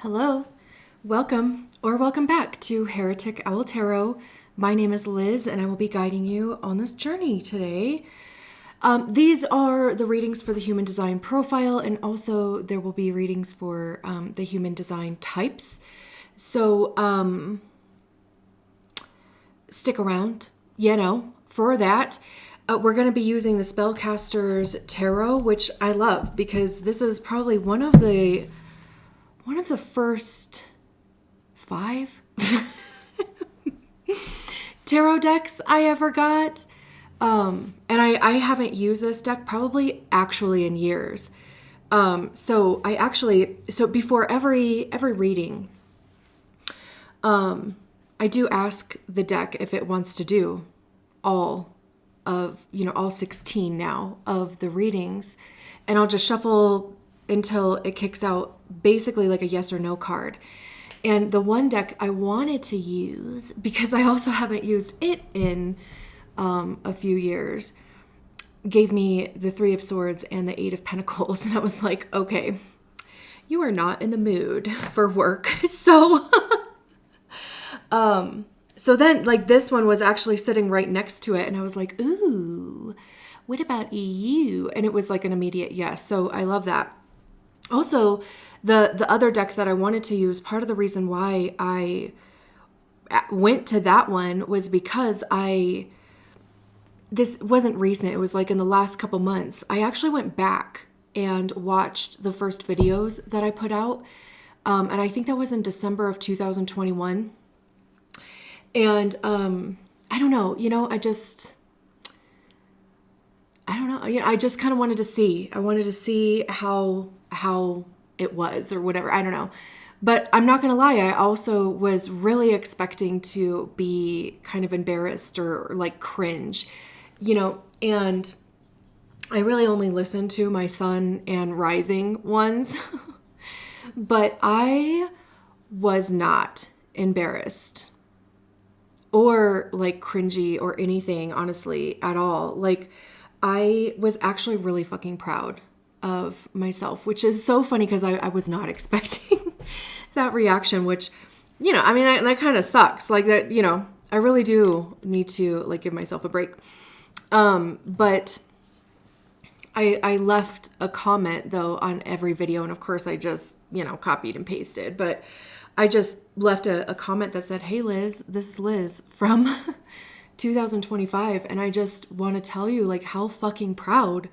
Hello, welcome back to Heretic Owl Tarot. My name is Liz and I will be guiding you on this journey today. These are the readings for the human design profile, and also there will be readings for the human design types. So stick around, for that. We're going to be using the Spellcaster's tarot, which I love because this is probably one of the first 5 tarot decks I ever got. And I haven't used this deck probably actually in years. So before every reading, I do ask the deck if it wants to do all 16 now of the readings, and I'll just shuffle until it kicks out basically like a yes or no card. And the one deck I wanted to use, because I also haven't used it in a few years, gave me the 3 of Swords and the 8 of Pentacles. And I was like, okay, you are not in the mood for work. So, so then like this one was actually sitting right next to it. And I was like, ooh, what about EU? And it was like an immediate yes. So I love that. Also, the other deck that I wanted to use, part of the reason why I went to that one was because this wasn't recent. It was like in the last couple months. I actually went back and watched the first videos that I put out. And I think that was in December of 2021. And I don't know, I just kind of wanted to see. I wanted to see how it was or whatever. I don't know. But I'm not going to lie. I also was really expecting to be kind of embarrassed or like cringe, and I really only listened to my sun and rising ones, but I was not embarrassed or like cringy or anything, honestly, at all. Like, I was actually really fucking proud of myself, which is so funny because I was not expecting that reaction, which, that kind of sucks. Like that, I really do need to like give myself a break. But I left a comment though on every video. And of course I just, copied and pasted, but I just left a comment that said, hey Liz, this is Liz from 2025. And I just want to tell you like how fucking proud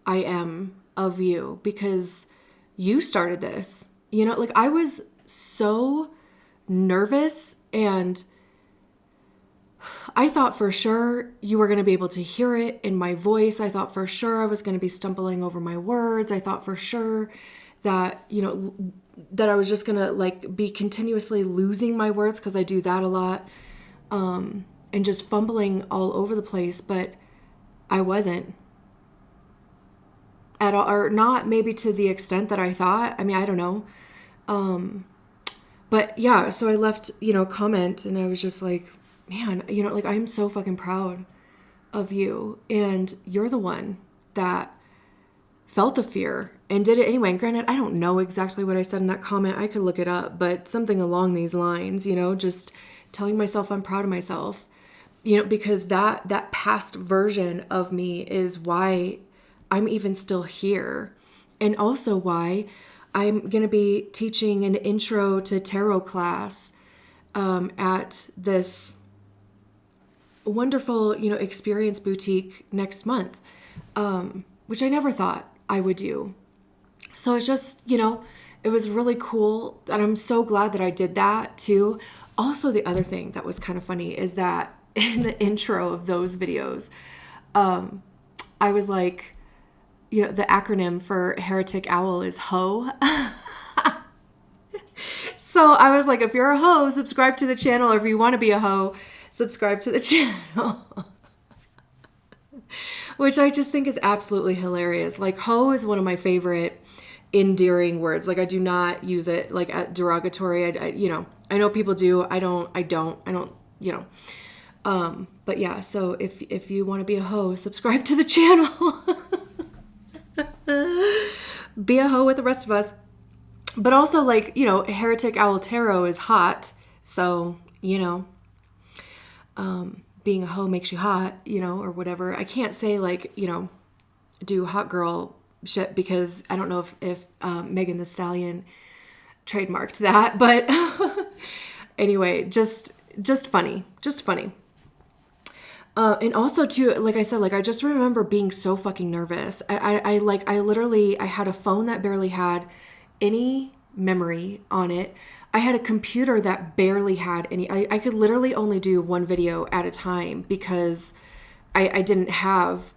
I am of you because you started this, like I was so nervous and I thought for sure you were going to be able to hear it in my voice. I thought for sure I was going to be stumbling over my words. I thought for sure that, that I was just going to like be continuously losing my words because I do that a lot, and just fumbling all over the place, but I wasn't at all, or not maybe to the extent that I thought. I mean, I don't know. But yeah, so I left, a comment and I was just like, man, like I am so fucking proud of you. And you're the one that felt the fear and did it anyway. And granted, I don't know exactly what I said in that comment. I could look it up, but something along these lines, just telling myself I'm proud of myself, because that past version of me is why I'm even still here. And also why I'm going to be teaching an intro to tarot class at this wonderful, experience boutique next month, which I never thought I would do. So it's just, it was really cool. And I'm so glad that I did that too. Also, the other thing that was kind of funny is that in the intro of those videos, I was like, the acronym for Heretic Owl is HO. So I was like, if you're a hoe, subscribe to the channel. Or if you want to be a hoe, subscribe to the channel. Which I just think is absolutely hilarious. Like, hoe is one of my favorite endearing words. Like, I do not use it like at derogatory. I know people do. I don't, but yeah, so if you want to be a hoe, subscribe to the channel. Be a hoe with the rest of us. But also, like, you know, Heretic Owl Tarot is hot. So, you know, being a hoe makes you hot, you know, or whatever. I can't say, like, you know, do hot girl shit because I don't know if Megan Thee Stallion trademarked that. But anyway, just funny. Just funny. And also too, like I said, like I just remember being so fucking nervous. I literally, I had a phone that barely had any memory on it. I had a computer that barely had any, I could literally only do one video at a time because I didn't have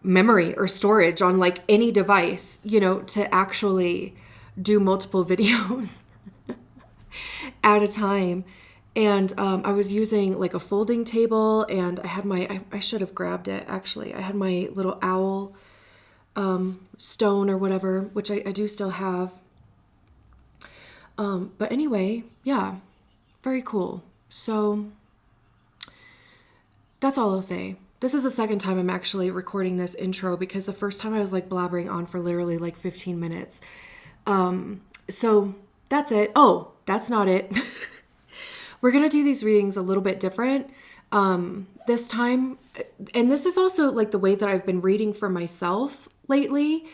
memory or storage on like any device, you know, to actually do multiple videos at a time. And I was using like a folding table, and I had my, I should have grabbed it actually. I had my little owl stone or whatever, which I do still have. But anyway, yeah, very cool. So that's all I'll say. This is the second time I'm actually recording this intro because the first time I was like blabbering on for literally like 15 minutes. So that's it. Oh, that's not it. We're going to do these readings a little bit different this time. And this is also like the way that I've been reading for myself lately.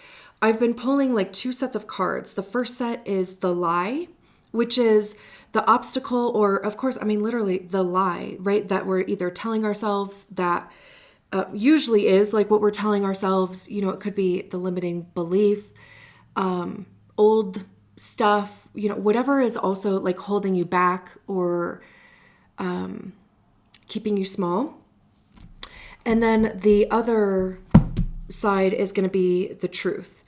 I've been pulling like 2 sets of cards. The first set is the lie, which is the obstacle, or of course, I mean, literally the lie, right? That we're either telling ourselves that usually is like what we're telling ourselves. You know, it could be the limiting belief, old stuff, you know, whatever is also like holding you back or keeping you small. And then the other side is going to be the truth.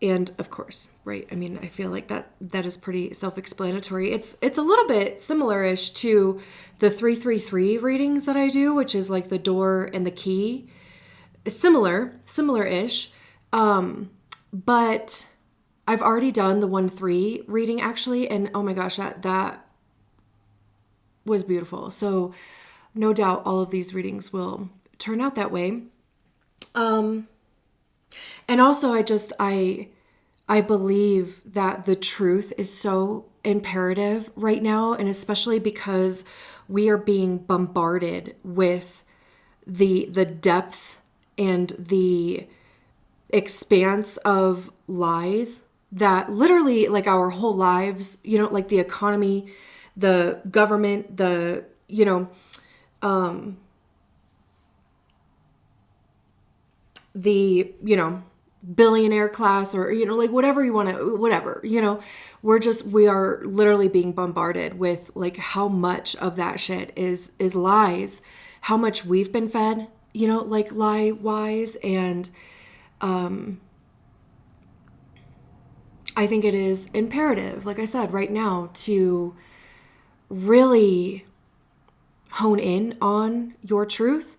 And of course, right, I mean, I feel like that is pretty self-explanatory. It's a little bit similar-ish to the 333 readings that I do, which is like the door and the key. Similar-ish. But I've already done the 1-3 reading actually, and oh my gosh, that was beautiful. So no doubt all of these readings will turn out that way. And also I believe that the truth is so imperative right now, and especially because we are being bombarded with the depth and the expanse of lies that literally like our whole lives, you know, like the economy, the government, the, you know, the, you know, billionaire class, or, you know, like whatever you want to, whatever, you know, we are literally being bombarded with like how much of that shit is lies, how much we've been fed, you know, like lie wise. And, I think it is imperative, like I said, right now to really hone in on your truth,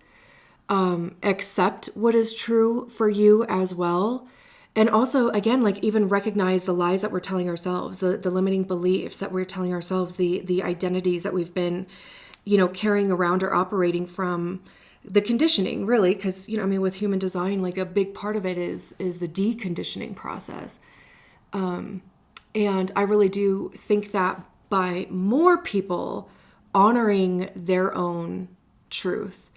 accept what is true for you as well. And also, again, like even recognize the lies that we're telling ourselves, the limiting beliefs that we're telling ourselves, the identities that we've been, you know, carrying around or operating from, the conditioning, really. Because, you know, I mean, with human design, like a big part of it is the deconditioning process. And I really do think that by more people honoring their own truth,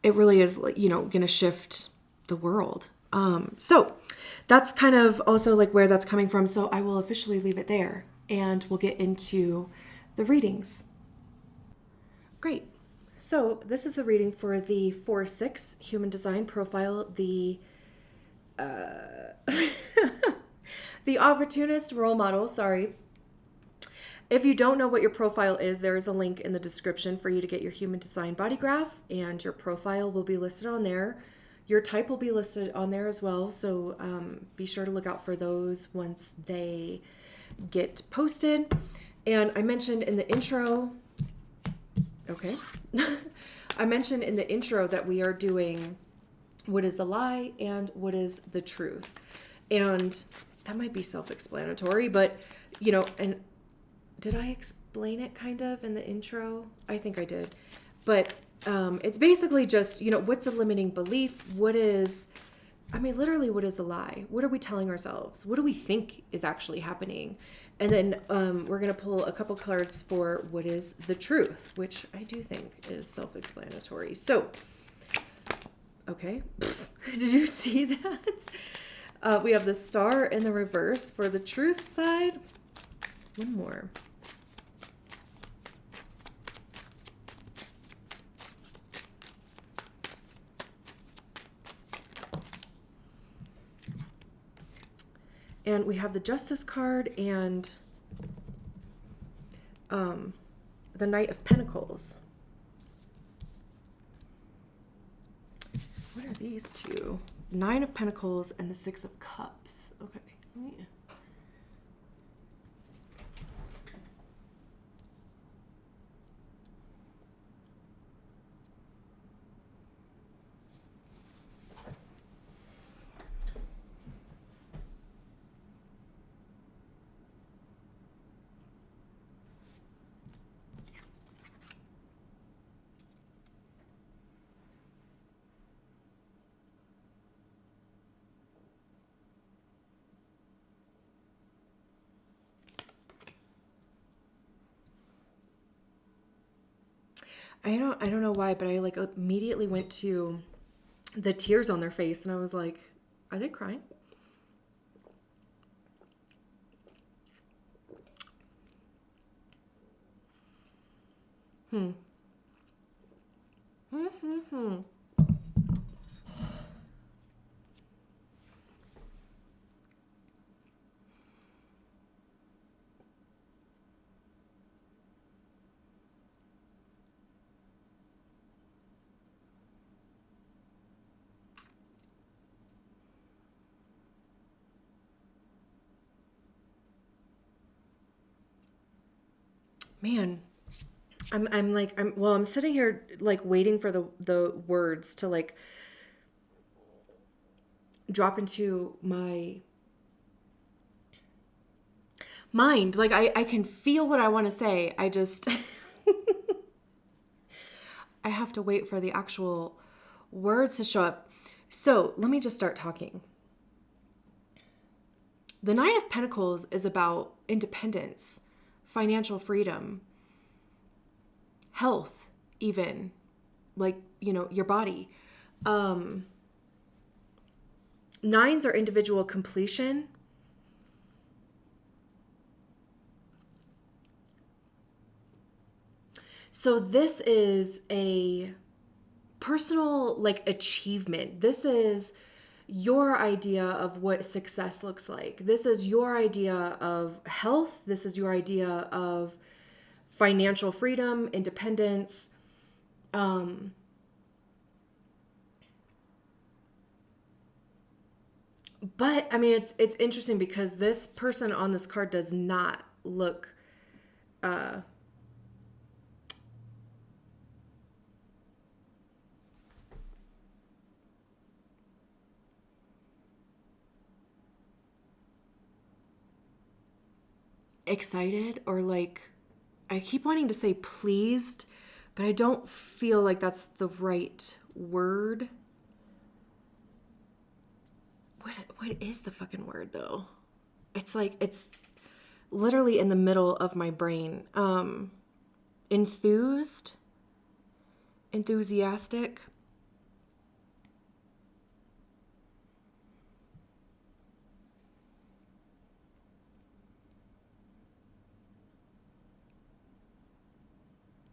it really is, you know, going to shift the world. So that's kind of also like where that's coming from. So I will officially leave it there, and we'll get into the readings. Great. So this is a reading for the 4-6 human design profile, the the opportunist role model, sorry. If you don't know what your profile is, there is a link in the description for you to get your human design body graph, and your profile will be listed on there. Your type will be listed on there as well, so be sure to look out for those once they get posted. And I mentioned in the intro, okay, I mentioned in the intro that we are doing what is the lie and what is the truth. And that might be self-explanatory, but, you know, and did I explain it kind of in the intro? I think I did. But it's basically just, you know, what's a limiting belief? What is I mean, literally, what is a lie? What are we telling ourselves? What do we think is actually happening? And then we're going to pull a couple cards for what is the truth, which I do think is self-explanatory. So, okay. Did you see that? We have the star in the reverse for the truth side. One more. And we have the Justice card and the Knight of Pentacles. What are these two? Nine of Pentacles and the Six of Cups. Okay. I don't know why, but I like immediately went to the tears on their face and I was like, are they crying? Man, I'm sitting here like waiting for the words to like drop into my mind. Like I can feel what I want to say. I just I have to wait for the actual words to show up. So let me just start talking. The Nine of Pentacles is about independence, financial freedom, health, even like, you know, your body. Nines are individual completion. So this is a personal like achievement. This is your idea of what success looks like. This is your idea of health. This is your idea of financial freedom, independence. But I mean, it's interesting because this person on this card does not look excited or like, I keep wanting to say pleased, but I don't feel like that's the right word. What is the fucking word though? It's like it's literally in the middle of my brain. Enthused, enthusiastic.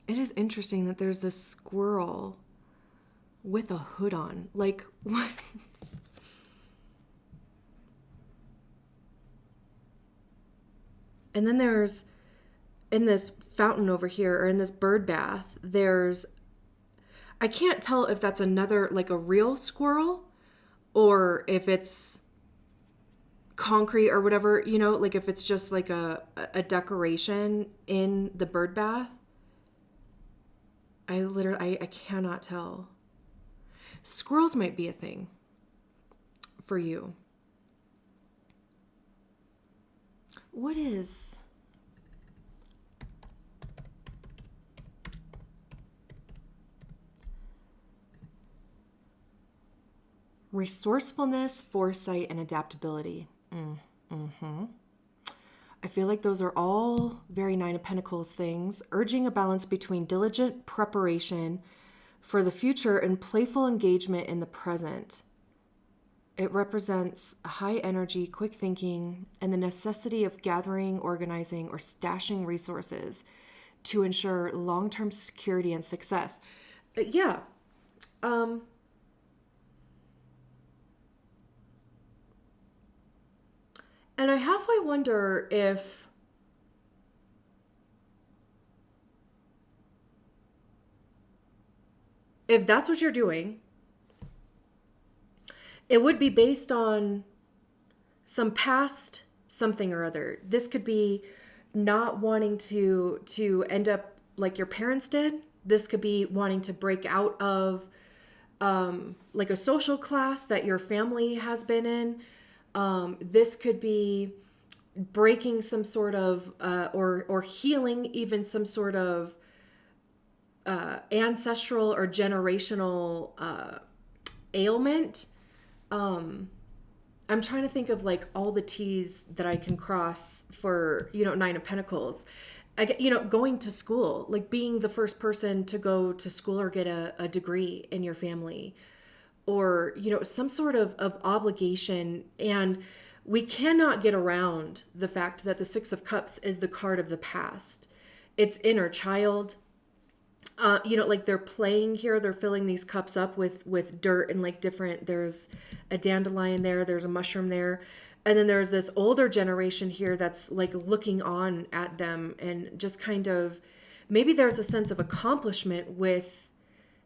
It is interesting that there's this squirrel with a hood on. Like, what? And then there's, in this fountain over here, or in this bird bath, there's, I can't tell if that's another, like a real squirrel, or if it's concrete or whatever, you know, like if it's just like a decoration in the bird bath. I cannot tell. Squirrels might be a thing for you. What is... Resourcefulness, foresight, and adaptability. I feel like those are all very Nine of Pentacles things, urging a balance between diligent preparation for the future and playful engagement in the present. It represents a high energy, quick thinking, and the necessity of gathering, organizing, or stashing resources to ensure long-term security and success. Yeah. And I halfway wonder if that's what you're doing, it would be based on some past something or other. This could be not wanting to end up like your parents did. This could be wanting to break out of like a social class that your family has been in. This could be breaking some sort of or healing even some sort of ancestral or generational ailment. I'm trying to think of like all the T's that I can cross for, Nine of Pentacles. Going to school, like being the first person to go to school or get a degree in your family, or, some sort of obligation. And we cannot get around the fact that the Six of Cups is the card of the past. It's inner child. Like they're playing here, they're filling these cups up with dirt and like different, there's a dandelion there's a mushroom there. And then there's this older generation here that's like looking on at them and just kind of, maybe there's a sense of accomplishment with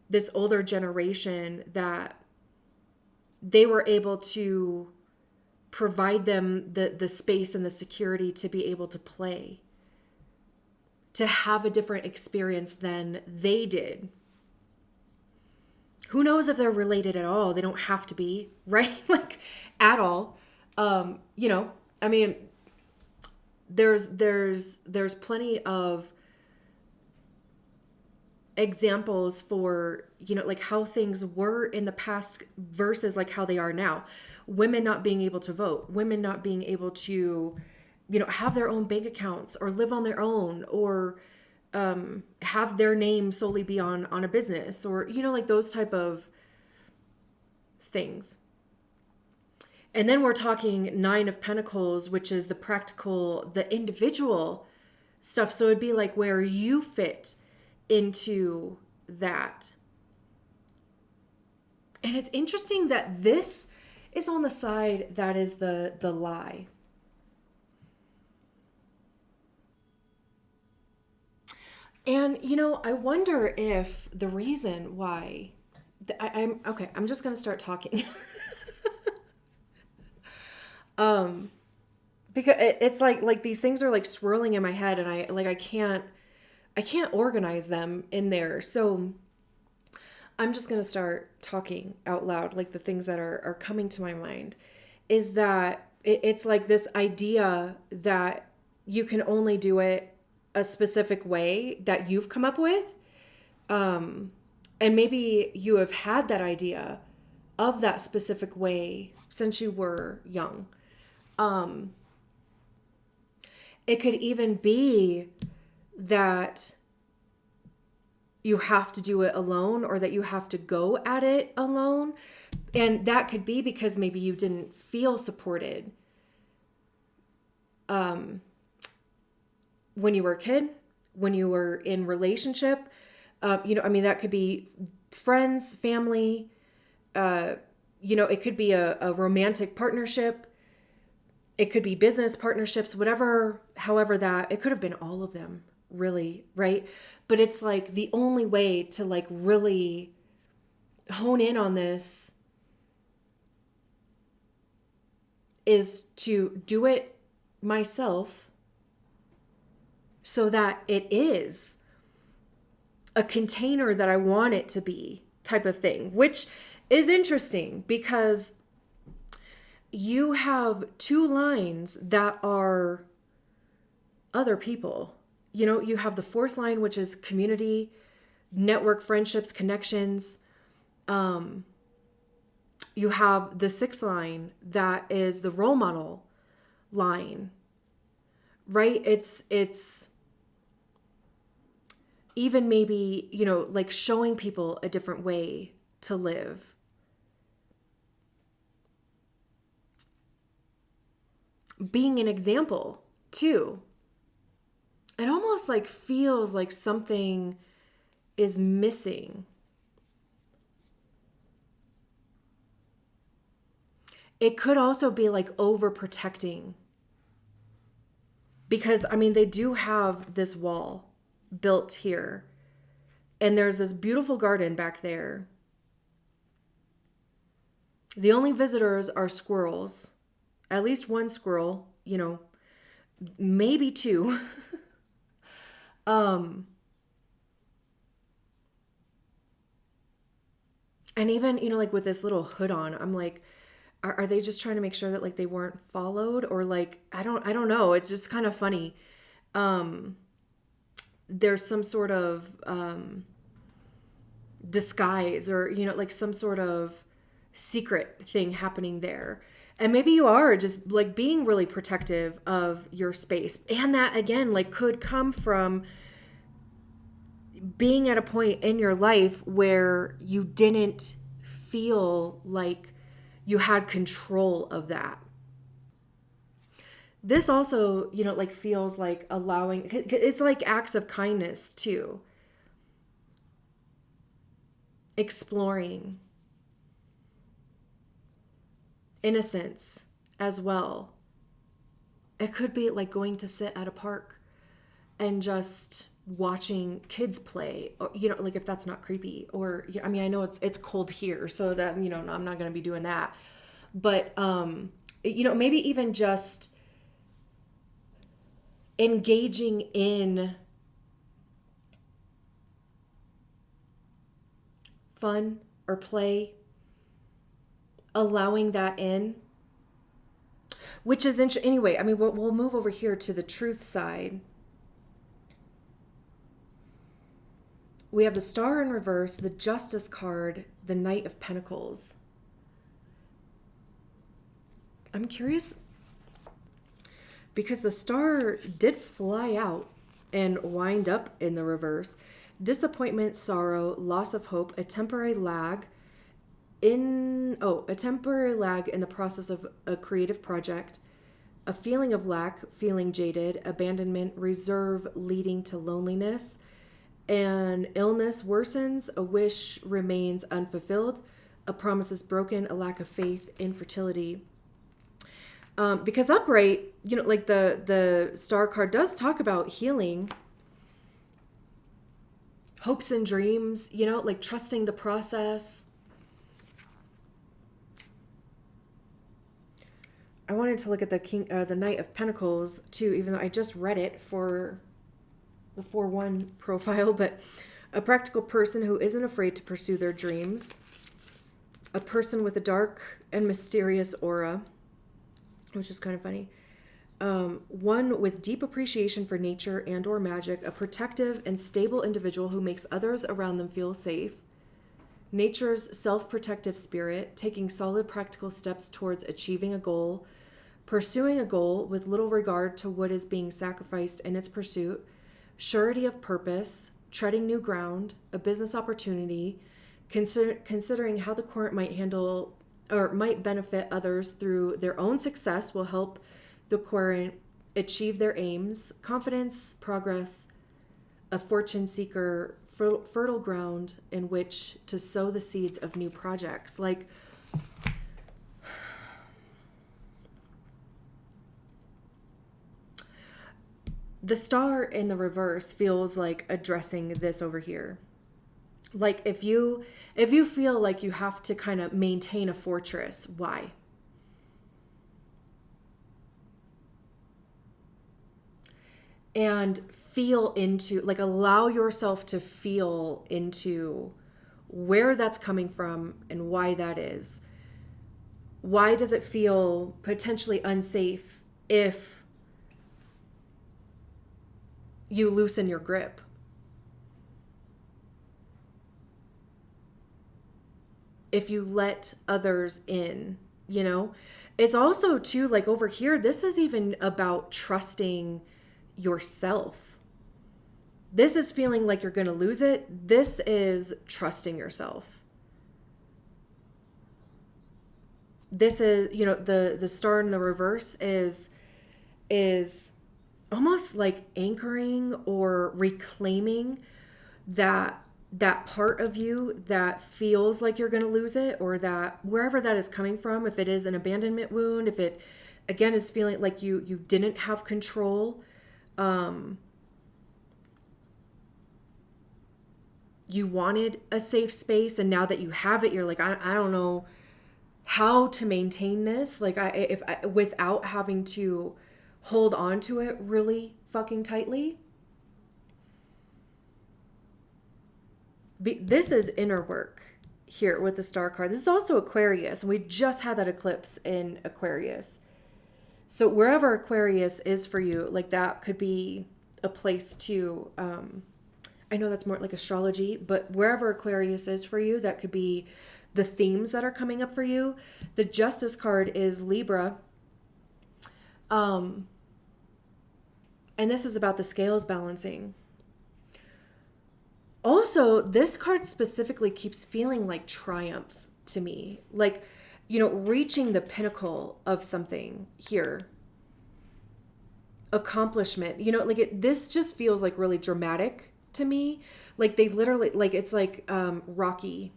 this older generation that they were able to provide them the space and the security to be able to play, to have a different experience than they did. Who knows if they're related at all? They don't have to be, right? Like at all. I mean, there's plenty of examples for, like how things were in the past versus like how they are now. Women not being able to vote, women not being able to, have their own bank accounts or live on their own, or have their name solely be on a business, or, like those type of things. And then we're talking Nine of Pentacles, which is the practical, the individual stuff. So it'd be like where you fit into that. And it's interesting that this is on the side that is the lie. And, I wonder if the reason why I'm okay, I'm just going to start talking. Because it's like these things are like swirling in my head, and I can't organize them in there. So I'm just going to start talking out loud, like the things that are coming to my mind is that it's like this idea that you can only do it a specific way that you've come up with. And maybe you have had that idea of that specific way since you were young. It could even be that you have to do it alone, or that you have to go at it alone. And that could be because maybe you didn't feel supported when you were a kid, when you were in relationship. That could be friends, family, it could be a romantic partnership. It could be business partnerships, however that, it could have been all of them, really, right? But it's like the only way to like really hone in on this is to do it myself so that it is a container that I want it to be, type of thing, which is interesting because you have two lines that are other people. You have the fourth line, which is community, network, friendships, connections. You have the sixth line that is the role model line, right? It's even maybe, like showing people a different way to live. Being an example too. It almost like feels like something is missing. It could also be like overprotecting. Because, they do have this wall built here. And there's this beautiful garden back there. The only visitors are squirrels. At least one squirrel, maybe two. And even, like with this little hood on, I'm like, are they just trying to make sure that like they weren't followed, or like, I don't know. It's just kind of funny. There's some sort of disguise, or, like some sort of secret thing happening there. And maybe you are just like being really protective of your space. And that again, like could come from being at a point in your life where you didn't feel like you had control of that. This also, like feels like allowing, it's like acts of kindness too. Exploring. Innocence as well. It could be like going to sit at a park and just watching kids play, or like if that's not creepy, or I know it's cold here, so that I'm not going to be doing that, but maybe even just engaging in fun or play, allowing that in, which is interesting. Anyway, we'll move over here to the truth side. We have the Star in reverse, the Justice card, the Knight of Pentacles. I'm curious because the Star did fly out and wind up in the reverse. Disappointment, sorrow, loss of hope, a temporary lag in the process of a creative project, a feeling of lack, feeling jaded, abandonment, reserve leading to loneliness. An illness worsens, a wish remains unfulfilled, a promise is broken, a lack of faith, infertility. Because upright, like the Star card does talk about healing, hopes and dreams, like trusting the process. I wanted to look at the Knight of Pentacles too, even though I just read it for the 4-1 profile, but a practical person who isn't afraid to pursue their dreams, a person with a dark and mysterious aura, which is kind of funny, one with deep appreciation for nature and or magic, a protective and stable individual who makes others around them feel safe, nature's self-protective spirit, taking solid practical steps towards achieving a goal, pursuing a goal with little regard to what is being sacrificed in its pursuit, surety of purpose, treading new ground, a business opportunity, considering how the current might handle or might benefit others through their own success will help the querent achieve their aims, confidence, progress, a fortune seeker, fertile ground in which to sow the seeds of new projects. Like, the Star in the reverse feels like addressing this over here. Like if you feel like you have to kind of maintain a fortress, why? And feel into, like, allow yourself to feel into where that's coming from and why that is. Why does it feel potentially unsafe if you loosen your grip? if you let others in, you know? It's also too, like over here, this is even about trusting yourself. This is feeling like you're going to lose it. This is trusting yourself. This is, you know, the star in the reverse is almost like anchoring or reclaiming that part of you that feels like you're going to lose it, or that wherever that is coming from, if it is an abandonment wound, if it again is feeling like you didn't have control, you wanted a safe space, and now that you have it, you're like, I don't know how to maintain this, like if I without having to hold on to it really fucking tightly. This is inner work here with the star card. This is also Aquarius, and we just had that eclipse in Aquarius. So wherever Aquarius is for you, like that could be a place to, I know that's more like astrology, but wherever Aquarius is for you, that could be the themes that are coming up for you. The Justice card is Libra. And this is about the scales balancing. Also, this card specifically keeps feeling like triumph to me. Like, you know, reaching the pinnacle of something here. Accomplishment. You know, like this just feels like really dramatic to me. Like they literally, like it's like Rocky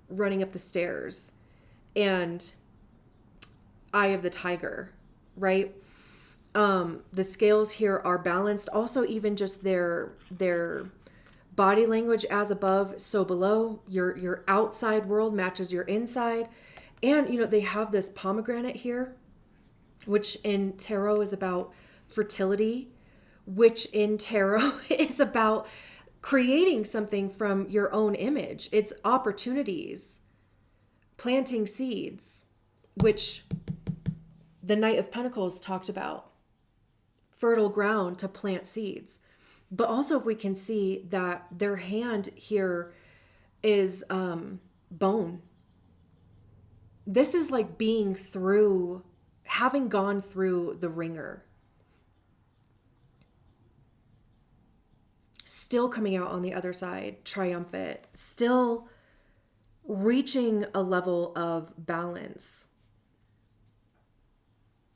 running up the stairs and Eye of the Tiger, right? The scales here are balanced. Also, even just their body language, as above, so below. Your outside world matches your inside. And, you know, they have this pomegranate here, which in tarot is about fertility, which in tarot is about creating something from your own image. It's opportunities, planting seeds, which the Knight of Pentacles talked about. Fertile ground to plant seeds. But also if we can see that their hand here is bone. This is like being through, having gone through the ringer. Still coming out on the other side, triumphant. Still reaching a level of balance.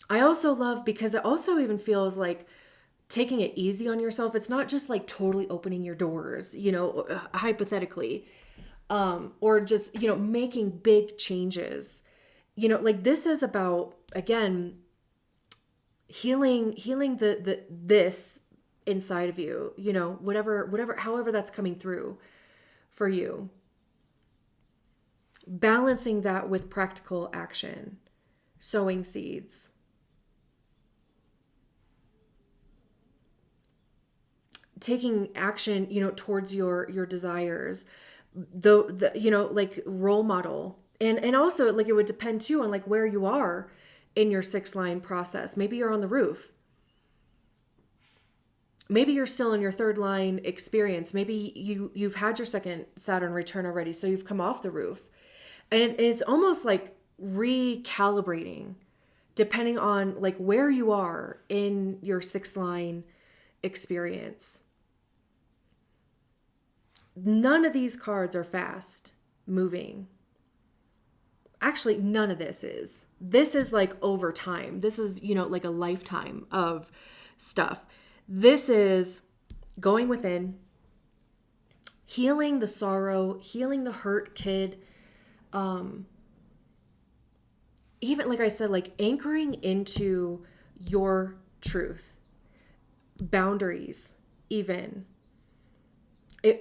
I also love, because it also even feels like taking it easy on yourself. It's not just like totally opening your doors, you know, hypothetically, or just, you know, making big changes. You know, like this is about, again, healing this inside of you, you know, whatever, however that's coming through for you. Balancing that with practical action, sowing seeds. Taking action, you know, towards your desires, the you know, like role model. And also, like, it would depend too on like where you are in your 6-line process. Maybe you're on the roof. Maybe you're still in your 3rd line experience. Maybe you've had your 2nd Saturn return already, so you've come off the roof. And it's almost like recalibrating depending on like where you are in your 6th line experience. None of these cards are fast moving. Actually, none of this is. This is like over time. This is, you know, like a lifetime of stuff. This is going within, healing the sorrow, healing the hurt kid. Even like I said, like anchoring into your truth, boundaries, even.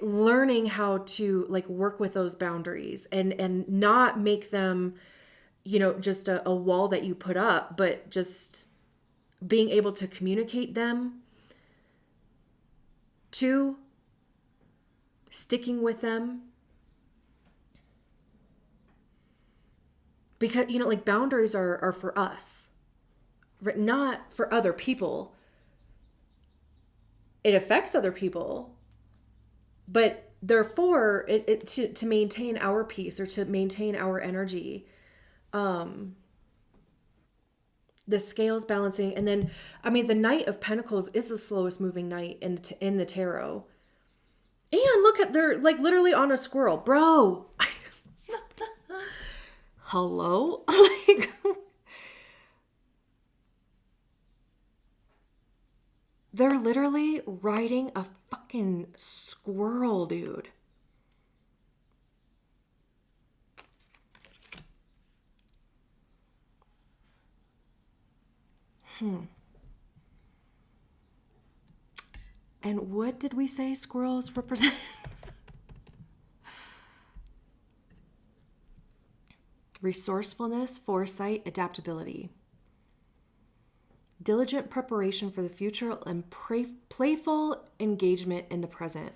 Learning how to like work with those boundaries and not make them, you know, just a wall that you put up, but just being able to communicate them, to sticking with them. Because, you know, like boundaries are for us, not for other people. It affects other people, but Therefore, to maintain our peace or to maintain our energy, the scales balancing. And then, I mean, the Knight of Pentacles is the slowest moving knight in the tarot. And look at, they're like literally on a squirrel. Bro. Hello? Like, they're literally riding a fucking squirrel, dude. And what did we say squirrels represent? Resourcefulness, foresight, adaptability. Diligent preparation for the future and playful engagement in the present.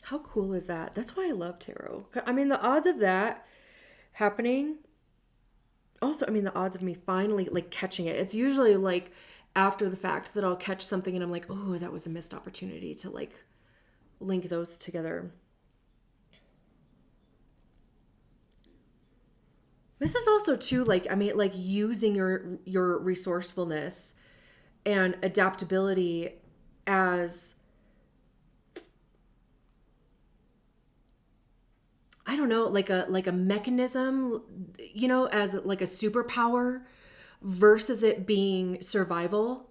How cool is that? That's why I love tarot. I mean, the odds of that happening. Also, I mean, the odds of me finally like catching it. It's usually like after the fact that I'll catch something and I'm like, oh, that was a missed opportunity to like link those together. This is also too, like, I mean, like using your resourcefulness and adaptability as, I don't know, like a mechanism, you know, as like a superpower versus it being survival.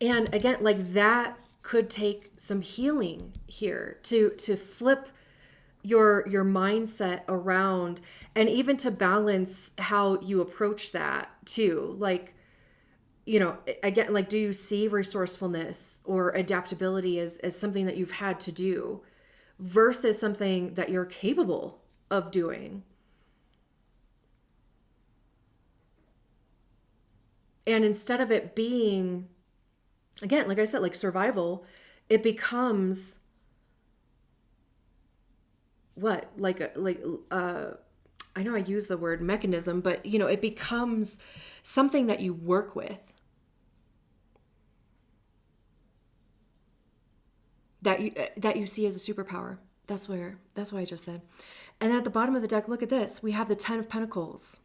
And again, like that could take some healing here to flip your mindset around, and even to balance how you approach that too. Like, you know, again, like, do you see resourcefulness or adaptability as something that you've had to do versus something that you're capable of doing? And instead of it being, again, like I said, like survival, it becomes what, I know I use the word mechanism, but you know, it becomes something that you work with, that you see as a superpower. That's what I just said. And at the bottom of the deck, look at this. We have the 10 of Pentacles.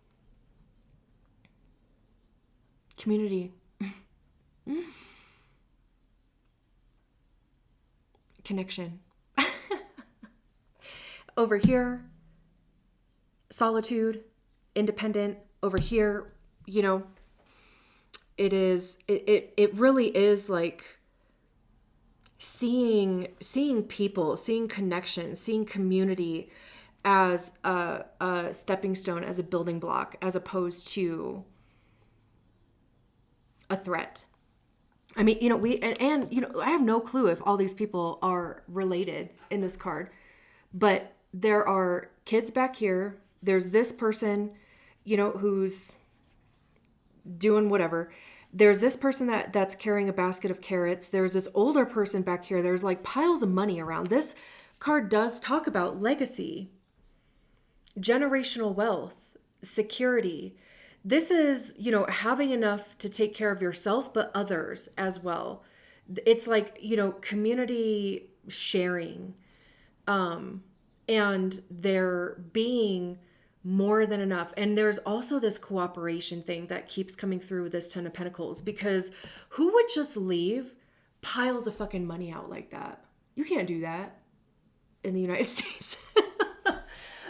Community. Connection. Over here, solitude, independent. Over here, you know, it really is like seeing people, seeing connection, seeing community as a stepping stone, as a building block, as opposed to a threat. I mean, you know, and you know, I have no clue if all these people are related in this card, but there are kids back here. There's this person, you know, who's doing whatever. There's this person that's carrying a basket of carrots. There's this older person back here. There's like piles of money around. This card does talk about legacy, generational wealth, security. This is, you know, having enough to take care of yourself, but others as well. It's like, you know, community sharing, and there being more than enough. And there's also this cooperation thing that keeps coming through with this 10 of Pentacles, because who would just leave piles of fucking money out like that? You can't do that in the United States.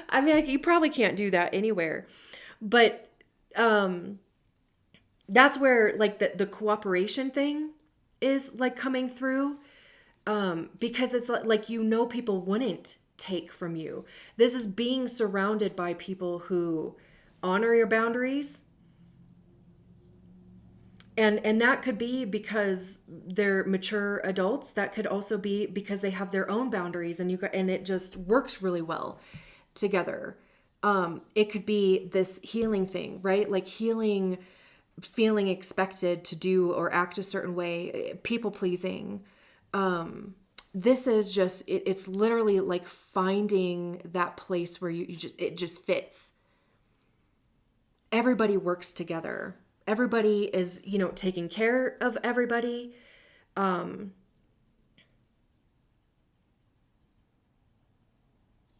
I mean, like, you probably can't do that anywhere. But that's where like the cooperation thing is like coming through, because it's like, you know, people wouldn't take from you. This is being surrounded by people who honor your boundaries, and that could be because they're mature adults. That could also be because they have their own boundaries, and it just works really well together. It could be this healing thing, right? Like healing, feeling expected to do or act a certain way, people pleasing. This is just, it's literally like finding that place where it just fits. Everybody works together. Everybody is, you know, taking care of everybody.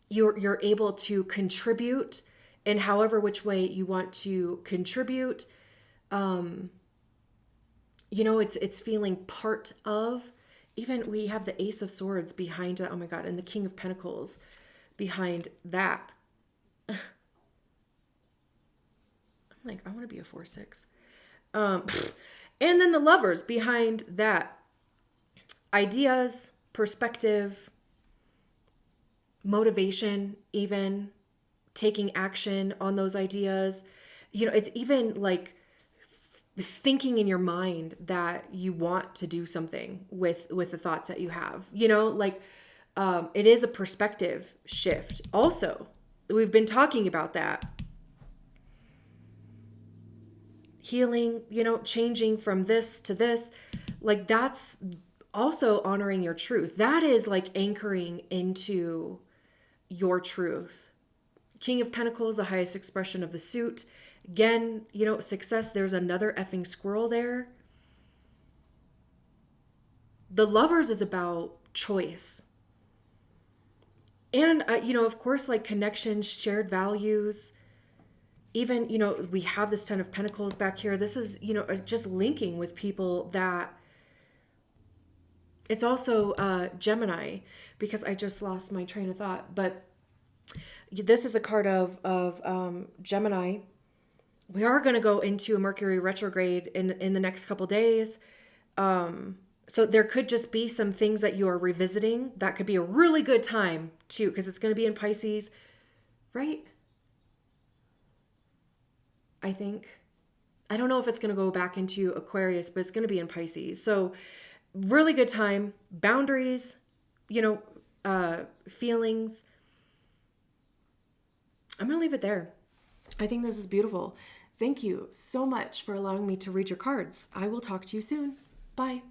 You're able to contribute in however which way you want to contribute. It's feeling part of. Even we have the Ace of Swords behind it. Oh my God. And the King of Pentacles behind that. I'm like, I want to be a 4-6. And then the Lovers behind that. Ideas, perspective, motivation, even taking action on those ideas. It's even like thinking in your mind that you want to do something with the thoughts that you have. It is a perspective shift. Also, we've been talking about that. Healing, changing from this to this. Like, that's also honoring your truth. That is like anchoring into your truth. King of Pentacles, the highest expression of the suit. Again, success. There's another effing squirrel there. The Lovers is about choice. And, of course, like connections, shared values. Even, we have this Ten of Pentacles back here. This is, just linking with people that. It's also Gemini, because I just lost my train of thought. But this is a card of Gemini. We are going to go into a Mercury retrograde in the next couple days. So there could just be some things that you are revisiting. That could be a really good time too, because it's going to be in Pisces, right? I think. I don't know if it's going to go back into Aquarius, but it's going to be in Pisces. So really good time. Boundaries, feelings. I'm going to leave it there. I think this is beautiful. Thank you so much for allowing me to read your cards. I will talk to you soon. Bye.